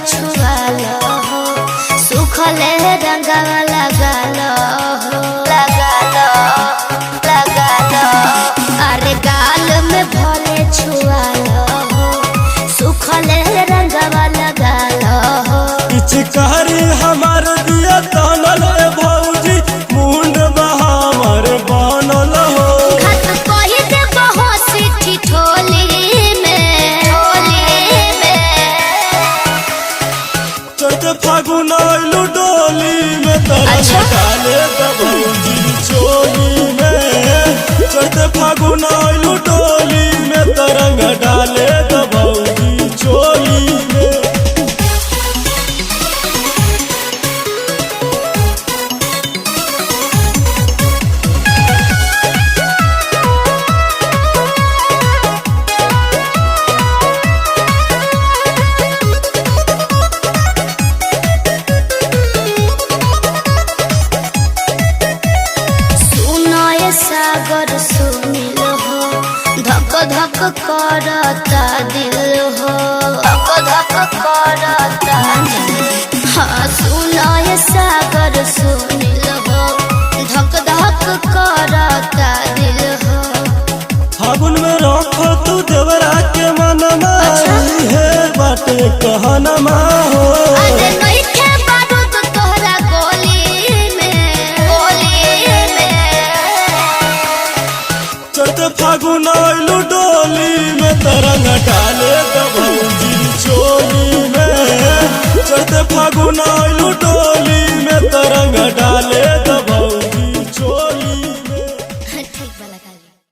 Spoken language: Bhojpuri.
छुआलो हो, सुखले रंगवा लगालो हो, लगालो लगालो। अरे गाल में भले छुआलो हो, सुखले रंगवा लगालो हो। पिचकारी हमार दिया तानल भौजी, मुंड बहामर बनल हो। खत कही दे बहुत सी ठोली में, ठोली में। चढ़ते फागुन आइलू डोली में, तरंग डाले द भौजी चोली में। चढ़ते फागुन आइलू डोली में, तरंग डाले द भौजी चोली में। सागर सुनिल हो, धक धक करता दिल हो, धक धक करता। हाँ सुनाए सागर सुनिल हो, धक धक करता दिल हो। फागुन में रखो तू देवरा के मनमा, है बाटे कहनमा।